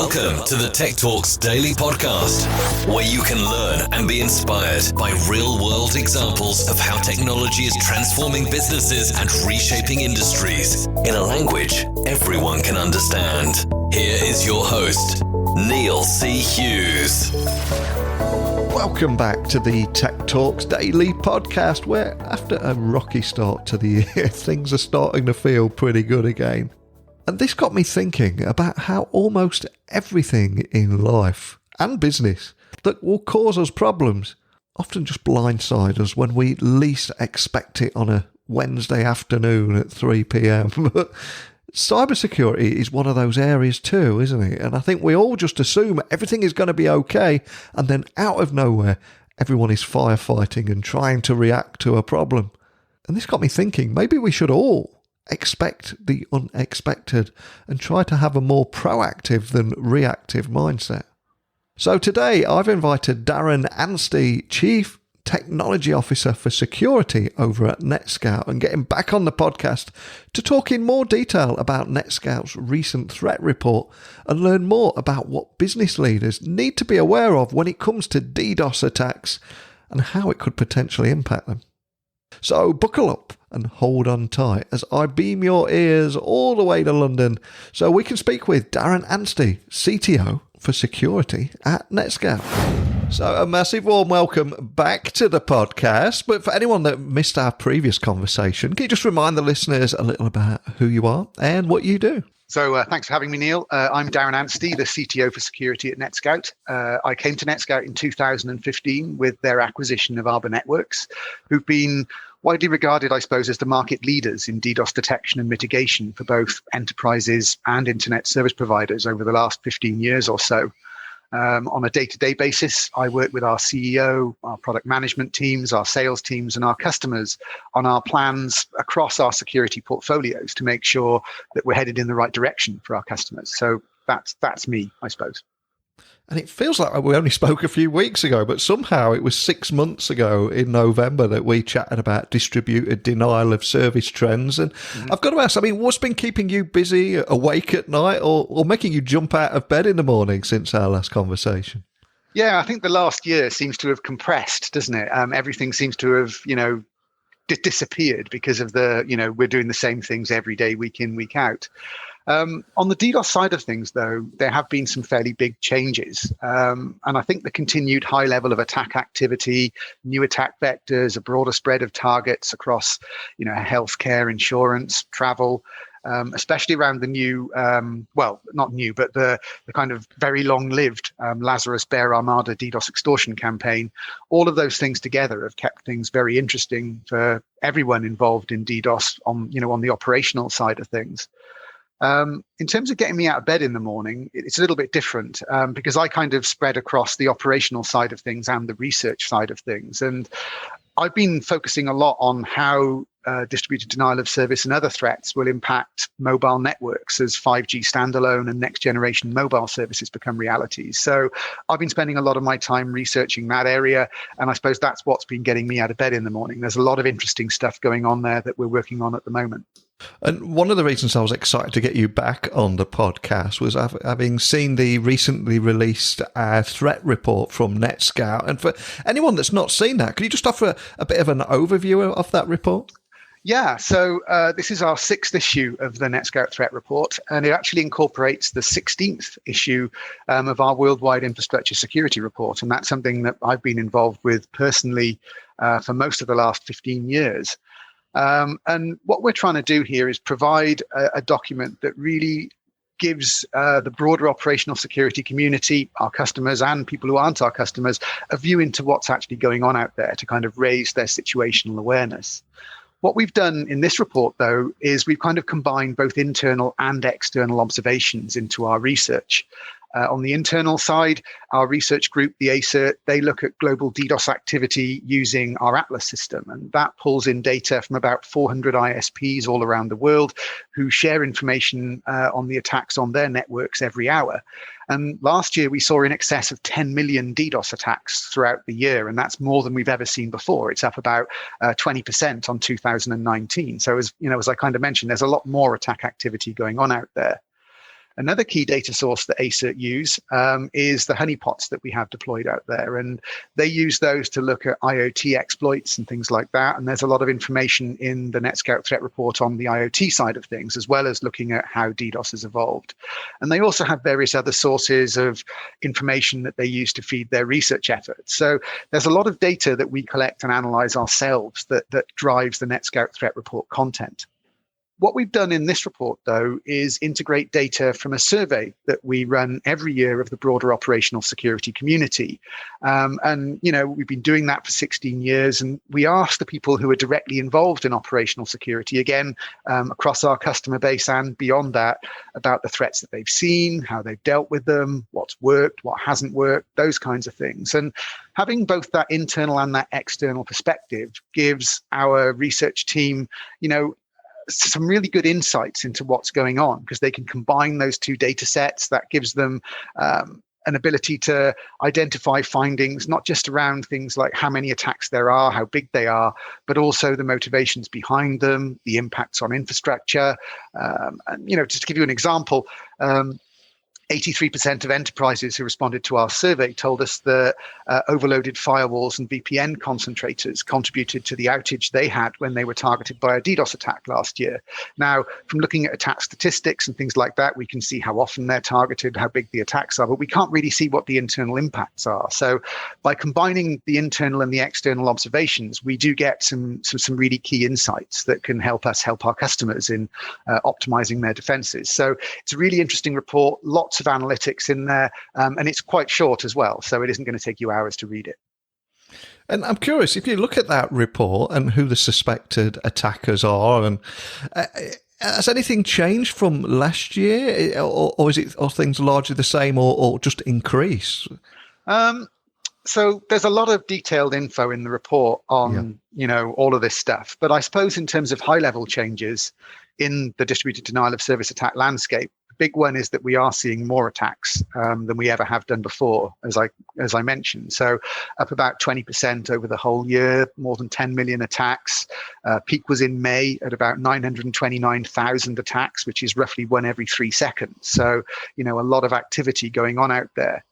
Welcome to the Tech Talks Daily Podcast, where you can learn and be inspired by real-world examples of how technology is transforming businesses and reshaping industries in a language everyone can understand. Here is your host, Neil C. Hughes. Welcome back to the Tech Talks Daily Podcast, where after a rocky start to the year, things are starting to feel pretty good again. And this got me thinking about how almost everything in life and business that will cause us problems often just blindside us when we least expect it on a Wednesday afternoon at 3 p.m. But cybersecurity is one of those areas too, isn't it? And I think we all just assume everything is going to be okay, and then out of nowhere, everyone is firefighting and trying to react to a problem. And this got me thinking, maybe we should all expect the unexpected and try to have a more proactive than reactive mindset. So today I've invited Darren Anstee, Chief Technology Officer for Security over at Netscout, and get him back on the podcast to talk in more detail about Netscout's recent threat report and learn more about what business leaders need to be aware of when it comes to DDoS attacks and how it could potentially impact them. So buckle up and hold on tight as I beam your ears all the way to London so we can speak with Darren Anstee, CTO for Security at Netscout. So a massive warm welcome back to the podcast. But for anyone that missed our previous conversation, can you just remind the listeners a little about who you are and what you do? So thanks for having me, Neil. I'm Darren Anstee, the CTO for Security at Netscout. I came to Netscout in 2015 with their acquisition of Arbor Networks, who've been widely regarded, I suppose, as the market leaders in DDoS detection and mitigation for both enterprises and internet service providers over the last 15 years or so. On a day-to-day basis, I work with our CEO, our product management teams, our sales teams, and our customers on our plans across our security portfolios to make sure that we're headed in the right direction for our customers. So that's me, I suppose. And it feels like we only spoke a few weeks ago, but somehow it was 6 months ago in November that we chatted about distributed denial of service trends. And I've got to ask, what's been keeping you busy, awake at night, or making you jump out of bed in the morning since our last conversation? Yeah, I think the last year seems to have compressed, doesn't it? Everything seems to have, disappeared because of we're doing the same things every day, week in, week out. On the DDoS side of things, though, there have been some fairly big changes. And I think the continued high level of attack activity, new attack vectors, a broader spread of targets across, healthcare, insurance, travel, especially around the new, not new, but the kind of very long-lived Lazarus Bear Armada DDoS extortion campaign. All of those things together have kept things very interesting for everyone involved in DDoS on the operational side of things. In terms of getting me out of bed in the morning, it's a little bit different because I kind of spread across the operational side of things and the research side of things. And I've been focusing a lot on how distributed denial of service and other threats will impact mobile networks as 5G standalone and next generation mobile services become realities. So I've been spending a lot of my time researching that area. And I suppose that's what's been getting me out of bed in the morning. There's a lot of interesting stuff going on there that we're working on at the moment. And one of the reasons I was excited to get you back on the podcast was having seen the recently released threat report from Netscout. And for anyone that's not seen that, could you just offer a bit of an overview of that report? Yeah, so this is our 6th issue of the Netscout Threat Report, and it actually incorporates the 16th issue of our Worldwide Infrastructure Security Report. And that's something that I've been involved with personally for most of the last 15 years. And what we're trying to do here is provide a document that really gives the broader operational security community, our customers and people who aren't our customers, a view into what's actually going on out there to kind of raise their situational awareness. What we've done in this report, though, is we've kind of combined both internal and external observations into our research. On the internal side, our research group, the ACERT, they look at global DDoS activity using our Atlas system. And that pulls in data from about 400 ISPs all around the world who share information on the attacks on their networks every hour. And last year, we saw in excess of 10 million DDoS attacks throughout the year. And that's more than we've ever seen before. It's up about 20% on 2019. So as I kind of mentioned, there's a lot more attack activity going on out there. Another key data source that ACERT use is the honeypots that we have deployed out there. And they use those to look at IoT exploits and things like that. And there's a lot of information in the Netscout threat report on the IoT side of things, as well as looking at how DDoS has evolved. And they also have various other sources of information that they use to feed their research efforts. So there's a lot of data that we collect and analyze ourselves that drives the Netscout threat report content. What we've done in this report, though, is integrate data from a survey that we run every year of the broader operational security community. And, we've been doing that for 16 years. And we asked the people who are directly involved in operational security, again, across our customer base and beyond that, about the threats that they've seen, how they've dealt with them, what's worked, what hasn't worked, those kinds of things. And having both that internal and that external perspective gives our research team, some really good insights into what's going on, because they can combine those two data sets. That gives them an ability to identify findings, not just around things like how many attacks there are, how big they are, but also the motivations behind them, the impacts on infrastructure. And, just to give you an example, 83% of enterprises who responded to our survey told us that overloaded firewalls and VPN concentrators contributed to the outage they had when they were targeted by a DDoS attack last year. Now, from looking at attack statistics and things like that, we can see how often they're targeted, how big the attacks are, but we can't really see what the internal impacts are. So by combining the internal and the external observations, we do get some really key insights that can help us help our customers in optimizing their defenses. So it's a really interesting report, lots of analytics in there, and it's quite short as well, so it isn't going to take you hours to read it. And I'm curious, if you look at that report and who the suspected attackers are, and has anything changed from last year, or are things largely the same, or just increase? So there's a lot of detailed info in the report on all of this stuff, but I suppose in terms of high-level changes in the distributed denial of service attack landscape, big one is that we are seeing more attacks than we ever have done before, as I mentioned. So up about 20% over the whole year, more than 10 million attacks. Peak was in May at about 929,000 attacks, which is roughly one every 3 seconds. So, a lot of activity going on out there.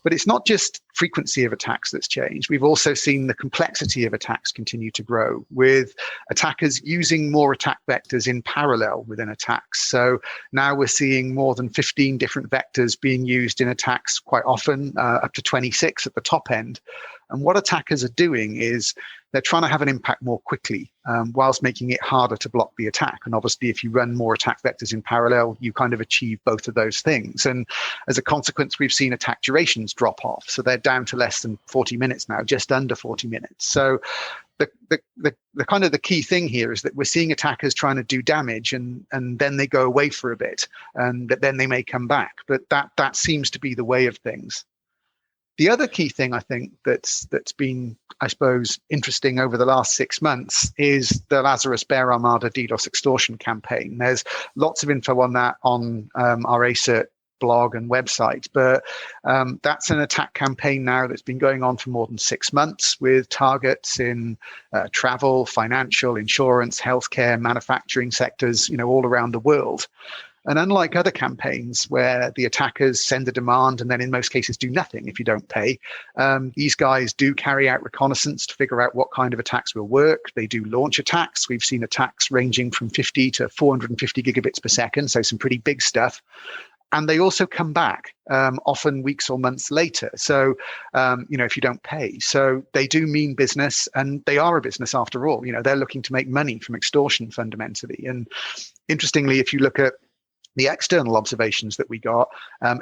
But it's not just frequency of attacks that's changed. We've also seen the complexity of attacks continue to grow, with attackers using more attack vectors in parallel within attacks. So now we're seeing more than 15 different vectors being used in attacks quite often, up to 26 at the top end. And what attackers are doing is they're trying to have an impact more quickly, whilst making it harder to block the attack. And obviously, if you run more attack vectors in parallel, you kind of achieve both of those things. And as a consequence, we've seen attack durations drop off. So they're down to less than 40 minutes now, just under 40 minutes. So the kind of the key thing here is that we're seeing attackers trying to do damage, and then they go away for a bit, and then they may come back. But that seems to be the way of things. The other key thing I think that's been, I suppose, interesting over the last 6 months is the Lazarus Bear Armada DDoS extortion campaign. There's lots of info on that on our ACERT blog and website, but that's an attack campaign now that's been going on for more than 6 months, with targets in travel, financial, insurance, healthcare, manufacturing sectors, all around the world. And unlike other campaigns where the attackers send a demand and then in most cases do nothing if you don't pay, these guys do carry out reconnaissance to figure out what kind of attacks will work. They do launch attacks. We've seen attacks ranging from 50 to 450 gigabits per second, so some pretty big stuff. And they also come back, often weeks or months later. So, if you don't pay. So they do mean business, and they are a business after all. They're looking to make money from extortion fundamentally. And interestingly, if you look at the external observations that we got,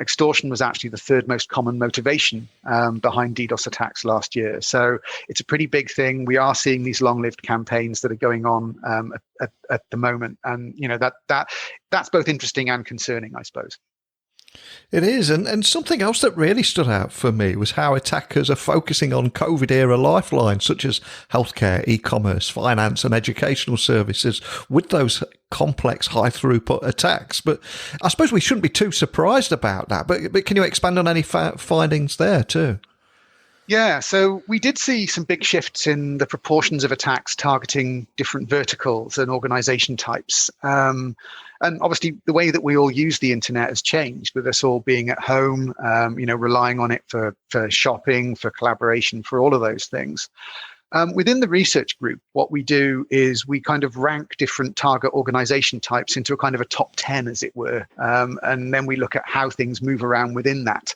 extortion was actually the third most common motivation behind DDoS attacks last year. So it's a pretty big thing. We are seeing these long-lived campaigns that are going on at the moment, and that's both interesting and concerning, I suppose. It is, and something else that really stood out for me was how attackers are focusing on COVID-era lifelines such as healthcare, e-commerce, finance and educational services with those complex high-throughput attacks. But I suppose we shouldn't be too surprised about that. But can you expand on any findings there too? Yeah, so we did see some big shifts in the proportions of attacks targeting different verticals and organization types. And obviously, the way that we all use the internet has changed, with us all being at home, relying on it for shopping, for collaboration, for all of those things. Within the research group, what we do is we kind of rank different target organization types into a kind of a top 10, as it were. And then we look at how things move around within that.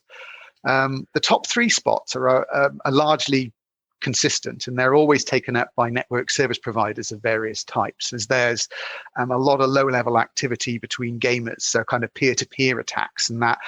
The top 3 spots are largely consistent, and they're always taken up by network service providers of various types, as there's a lot of low-level activity between gamers, so kind of peer-to-peer attacks, and that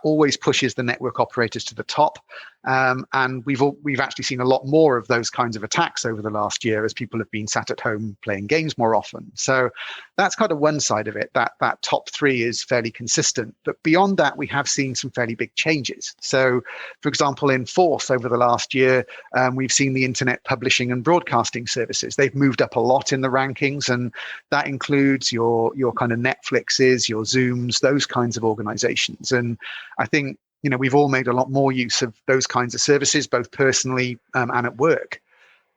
always pushes the network operators to the top. And we've actually seen a lot more of those kinds of attacks over the last year as people have been sat at home playing games more often. So that's kind of one side of it. That top 3 is fairly consistent. But beyond that, we have seen some fairly big changes. So, for example, in Force over the last year, we've seen the internet publishing and broadcasting services. They've moved up a lot in the rankings, and that includes your kind of Netflixes, your Zooms, those kinds of organizations. And I think we've all made a lot more use of those kinds of services, both personally and at work.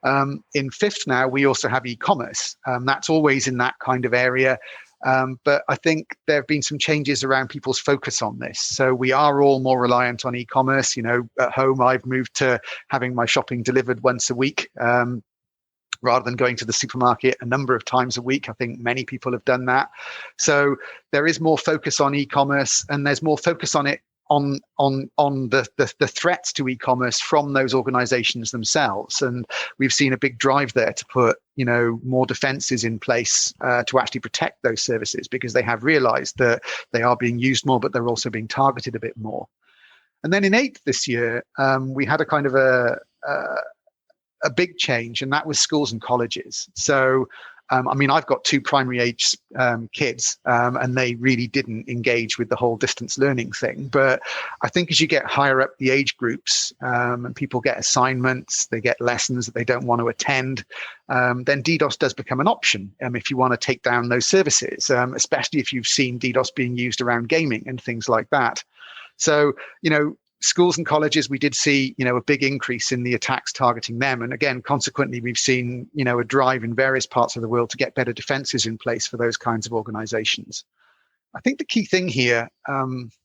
In fifth now, we also have e-commerce. That's always in that kind of area. But I think there have been some changes around people's focus on this. So we are all more reliant on e-commerce. At home, I've moved to having my shopping delivered once a week, rather than going to the supermarket a number of times a week. I think many people have done that. So there is more focus on e-commerce, and there's more focus on it on the threats to e-commerce from those organizations themselves. And we've seen a big drive there to put more defenses in place to actually protect those services, because they have realized that they are being used more, but they're also being targeted a bit more. And then in 8th this year, we had a kind of a big change, and that was schools and colleges. So I've got 2 primary age kids, and they really didn't engage with the whole distance learning thing. But I think as you get higher up the age groups, and people get assignments, they get lessons that they don't want to attend, then DDoS does become an option if you want to take down those services, especially if you've seen DDoS being used around gaming and things like that. So, schools and colleges, we did see, a big increase in the attacks targeting them. And again, consequently, we've seen, a drive in various parts of the world to get better defenses in place for those kinds of organizations. I think the key thing here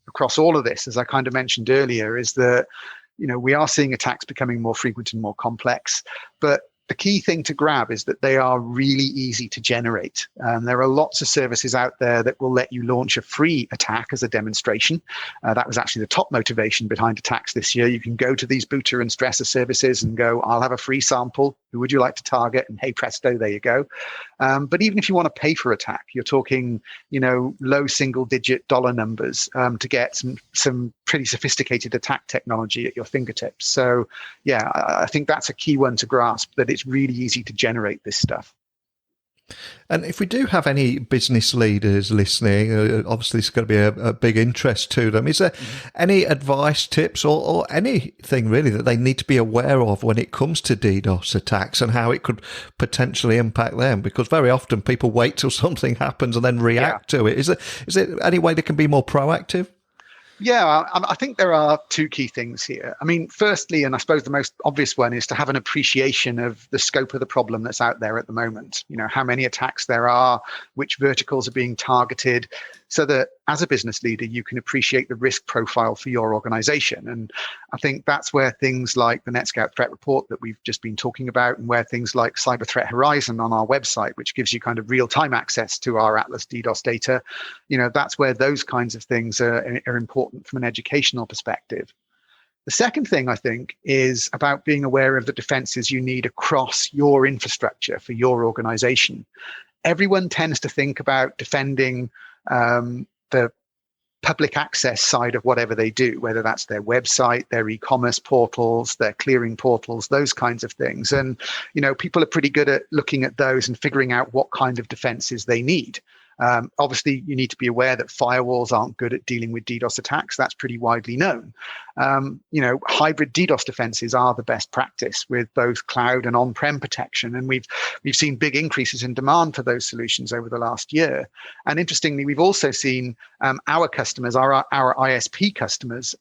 across all of this, as I kind of mentioned earlier, is that, we are seeing attacks becoming more frequent and more complex. But the key thing to grab is that they are really easy to generate. There are lots of services out there that will let you launch a free attack as a demonstration. That was actually the top motivation behind attacks this year. You can go to these booter and stressor services and go, I'll have a free sample. Who would you like to target? And hey, presto, there you go. But even if you want to pay for attack, you're talking, low single-digit dollar numbers to get some pretty sophisticated attack technology at your fingertips. So, yeah, I think that's a key one to grasp, that it's really easy to generate this stuff. And if we do have any business leaders listening, obviously it's going to be a big interest to them. Is there any advice, tips, or anything really that they need to be aware of when it comes to DDoS attacks and how it could potentially impact them? Because very often people wait till something happens and then react to it. Is there any way they can be more proactive? Yeah, I think there are 2 key things here. Firstly, and I suppose the most obvious one, is to have an appreciation of the scope of the problem that's out there at the moment. How many attacks there are, which verticals are being targeted, so that as a business leader, you can appreciate the risk profile for your organization. And I think that's where things like the Netscout threat report that we've just been talking about, and where things like Cyber Threat Horizon on our website, which gives you kind of real-time access to our Atlas DDoS data, that's where those kinds of things are important from an educational perspective. The second thing, I think, is about being aware of the defenses you need across your infrastructure for your organization. Everyone tends to think about defending the public access side of whatever they do, whether that's their website, their e-commerce portals, their clearing portals, those kinds of things. And, people are pretty good at looking at those and figuring out what kind of defenses they need. Obviously, you need to be aware that firewalls aren't good at dealing with DDoS attacks. That's pretty widely known. Hybrid DDoS defenses are the best practice with both cloud and on-prem protection. And we've seen big increases in demand for those solutions over the last year. And interestingly, we've also seen our customers, our ISP customers,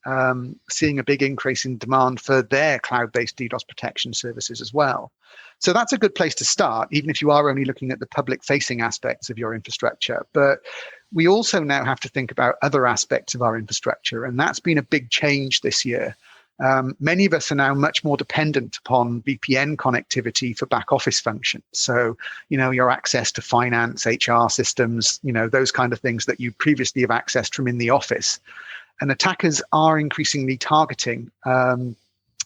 seeing a big increase in demand for their cloud-based DDoS protection services as well. So that's a good place to start, even if you are only looking at the public-facing aspects of your infrastructure. But we also now have to think about other aspects of our infrastructure, and that's been a big change this year. Many of us are now much more dependent upon VPN connectivity for back office functions. So, your access to finance, HR systems, those kind of things that you previously have accessed from in the office. And attackers are increasingly targeting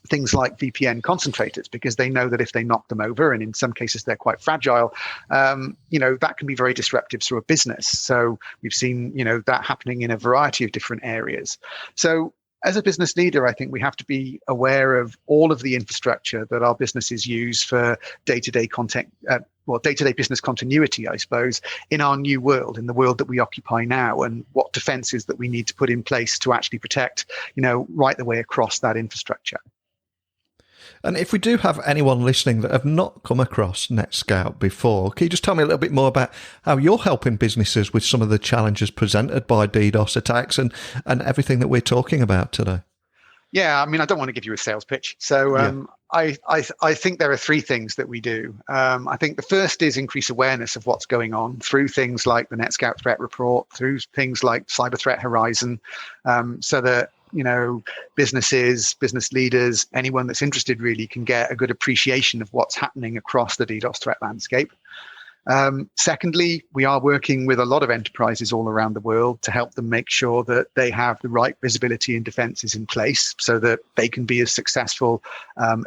things like VPN concentrators, because they know that if they knock them over, and in some cases they're quite fragile, that can be very disruptive to a business. So we've seen, that happening in a variety of different areas. So as a business leader, I think we have to be aware of all of the infrastructure that our businesses use for day-to-day day-to-day business continuity, I suppose, in our new world, in the world that we occupy now, and what defenses that we need to put in place to actually protect, right the way across that infrastructure. And if we do have anyone listening that have not come across Netscout before, can you just tell me a little bit more about how you're helping businesses with some of the challenges presented by DDoS attacks and everything that we're talking about today? Yeah, I don't want to give you a sales pitch. So I think there are three things that we do. I think the first is increase awareness of what's going on through things like the Netscout Threat Report, through things like Cyber Threat Horizon, so that businesses, business leaders, anyone that's interested really can get a good appreciation of what's happening across the DDoS threat landscape. Secondly, we are working with a lot of enterprises all around the world to help them make sure that they have the right visibility and defenses in place so that they can be as successful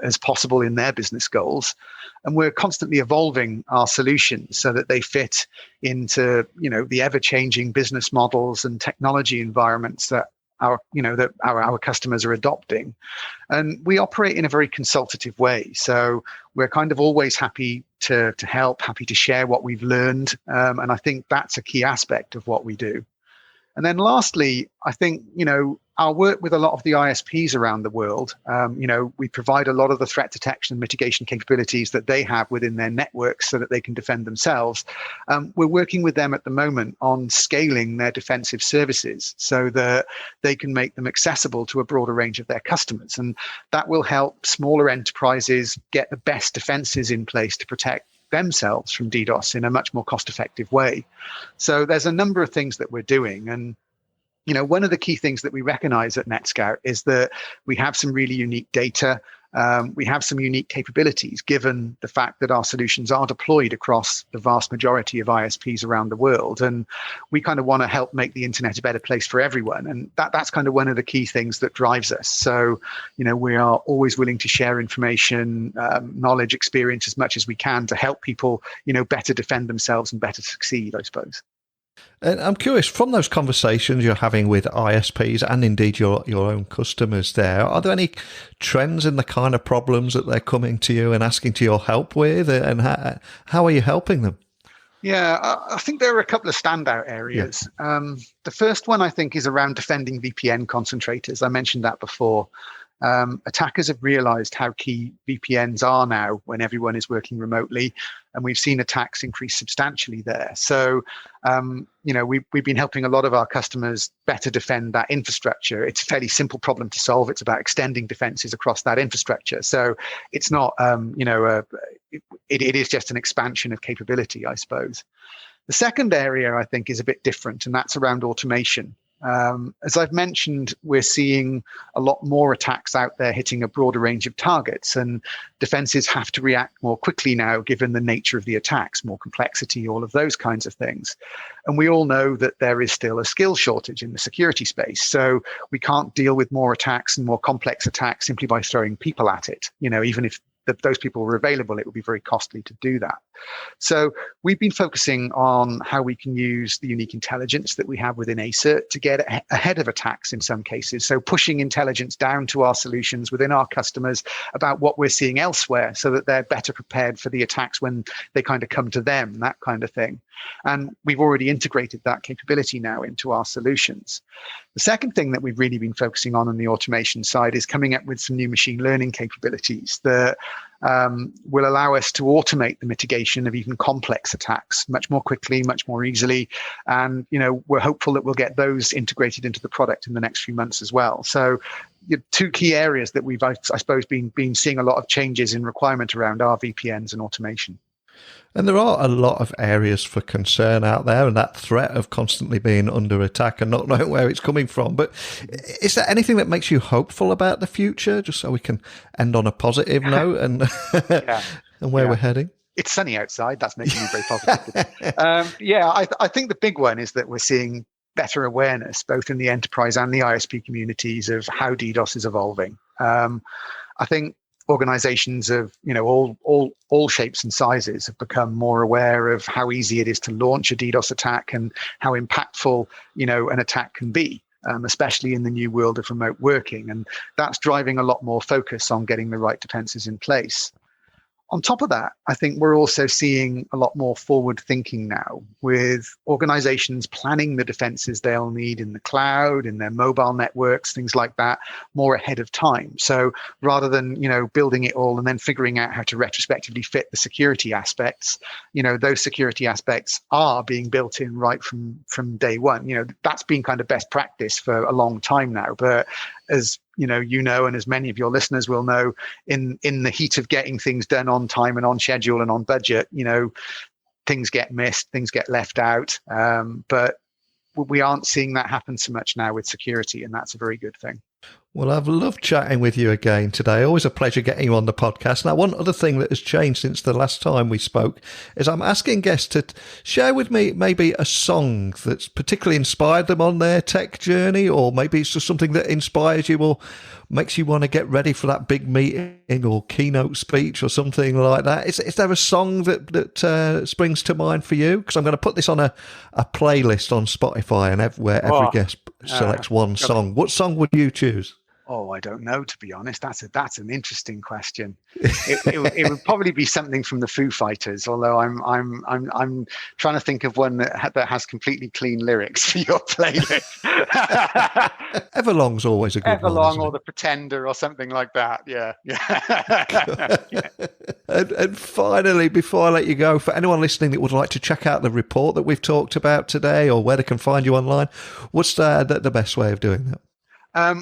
as possible in their business goals. And we're constantly evolving our solutions so that they fit into, the ever-changing business models and technology environments that our customers are adopting. And we operate in a very consultative way. So we're kind of always happy to help, happy to share what we've learned. And I think that's a key aspect of what we do. And then lastly, I think, our work with a lot of the ISPs around the world, we provide a lot of the threat detection and mitigation capabilities that they have within their networks so that they can defend themselves. We're working with them at the moment on scaling their defensive services so that they can make them accessible to a broader range of their customers. And that will help smaller enterprises get the best defenses in place to protect themselves from DDoS in a much more cost-effective way. So there's a number of things that we're doing. And one of the key things that we recognize at Netscout is that we have some really unique data. We have some unique capabilities, given the fact that our solutions are deployed across the vast majority of ISPs around the world. And we kind of want to help make the internet a better place for everyone. And that's kind of one of the key things that drives us. So, we are always willing to share information, knowledge, experience as much as we can to help people, better defend themselves and better succeed, I suppose. And I'm curious, from those conversations you're having with ISPs and indeed your own customers there, are there any trends in the kind of problems that they're coming to you and asking to your help with? And how are you helping them? Yeah, I think there are a couple of standout areas. Yeah. The first one, I think, is around defending VPN concentrators. I mentioned that before. Attackers have realized how key VPNs are now when everyone is working remotely, and we've seen attacks increase substantially there. So, we've been helping a lot of our customers better defend that infrastructure. It's a fairly simple problem to solve. It's about extending defenses across that infrastructure. So it's not, it is just an expansion of capability, I suppose. The second area, I think, is a bit different, and that's around automation. As I've mentioned, we're seeing a lot more attacks out there hitting a broader range of targets, and defenses have to react more quickly now, given the nature of the attacks, more complexity, all of those kinds of things. And we all know that there is still a skill shortage in the security space. So we can't deal with more attacks and more complex attacks simply by throwing people at it. Even if those people were available, it would be very costly to do that. So we've been focusing on how we can use the unique intelligence that we have within NETSOUT to get ahead of attacks in some cases. So pushing intelligence down to our solutions within our customers about what we're seeing elsewhere so that they're better prepared for the attacks when they kind of come to them, that kind of thing. And we've already integrated that capability now into our solutions. The second thing that we've really been focusing on the automation side is coming up with some new machine learning capabilities that will allow us to automate the mitigation of even complex attacks much more quickly, much more easily. And, we're hopeful that we'll get those integrated into the product in the next few months as well. So two key areas that we've, I suppose, been seeing a lot of changes in requirement around are VPNs and automation. And there are a lot of areas for concern out there, and that threat of constantly being under attack and not knowing where it's coming from. But is there anything that makes you hopeful about the future, just so we can end on a positive note and and where we're heading? It's sunny outside. That's making me very positive. I think the big one is that we're seeing better awareness, both in the enterprise and the ISP communities, of how DDoS is evolving. I think organizations of all shapes and sizes have become more aware of how easy it is to launch a DDoS attack and how impactful an attack can be, especially in the new world of remote working, and that's driving a lot more focus on getting the right defenses in place. On top of that, I think we're also seeing a lot more forward thinking now, with organizations planning the defenses they'll need in the cloud, in their mobile networks, things like that, more ahead of time. So rather than, building it all and then figuring out how to retrospectively fit the security aspects, those security aspects are being built in right from day one. That's been kind of best practice for a long time now. But as and as many of your listeners will know, in the heat of getting things done on time and on schedule and on budget, things get missed, things get left out. But we aren't seeing that happen so much now with security, and that's a very good thing. Well, I've loved chatting with you again today. Always a pleasure getting you on the podcast. Now, one other thing that has changed since the last time we spoke is I'm asking guests to share with me maybe a song that's particularly inspired them on their tech journey, or maybe it's just something that inspires you or makes you want to get ready for that big meeting or keynote speech or something like that. Is there a song that springs to mind for you? Because I'm going to put this on a playlist on Spotify, and where every guest selects one song. What song would you choose? Oh, I don't know, to be honest. That's an interesting question. It would probably be something from the Foo Fighters, although I'm trying to think of one that has completely clean lyrics for your playlist. Everlong's always a good one. Everlong or The Pretender or something like that. Yeah. And finally, before I let you go, for anyone listening that would like to check out the report that we've talked about today, or where they can find you online, what's the best way of doing that?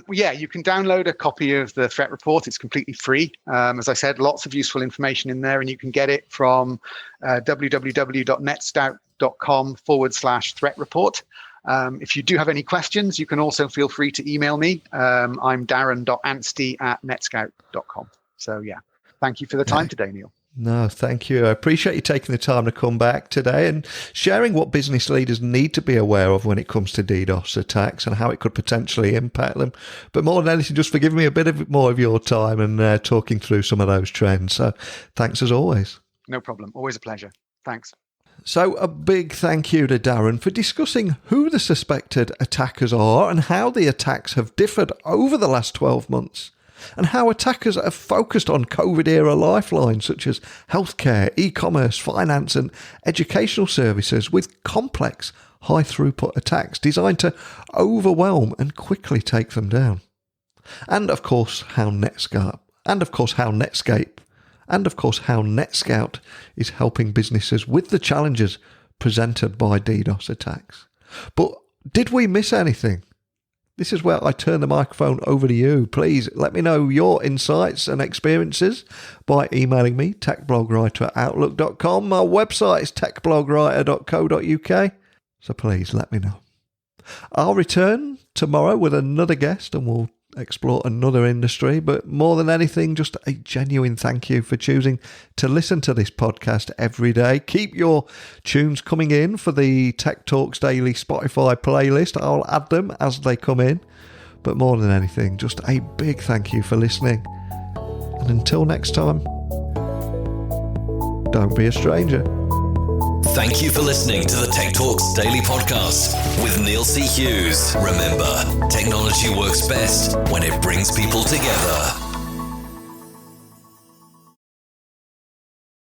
You can download a copy of the threat report. It's completely free. As I said, lots of useful information in there, and you can get it from www.netscout.com/threat report. If you do have any questions, you can also feel free to email me. I'm darren.anstee@netscout.com. So, thank you for the time today, Neil. No, thank you. I appreciate you taking the time to come back today and sharing what business leaders need to be aware of when it comes to DDoS attacks and how it could potentially impact them. But more than anything, just for giving me a bit more of your time and talking through some of those trends. So thanks as always. No problem. Always a pleasure. Thanks. So a big thank you to Darren for discussing who the suspected attackers are and how the attacks have differed over the last 12 months. And how attackers have focused on COVID-era lifelines such as healthcare, e-commerce, finance and educational services with complex, high-throughput attacks designed to overwhelm and quickly take them down. And of course, how Netscout, and of course, how Netscape, and of course, how NetScout is helping businesses with the challenges presented by DDoS attacks. But did we miss anything? This is where I turn the microphone over to you. Please let me know your insights and experiences by emailing me, techblogwriter@outlook.com. My website is techblogwriter.co.uk. So please let me know. I'll return tomorrow with another guest and we'll explore another industry. But more than anything, just a genuine thank you for choosing to listen to this podcast every day. Keep your tunes coming in for the Tech Talks Daily Spotify playlist. I'll add them as they come in. But more than anything, just a big thank you for listening. And until next time, don't be a stranger. Thank you for listening to the Tech Talks Daily Podcast with Neil C. Hughes. Remember, technology works best when it brings people together.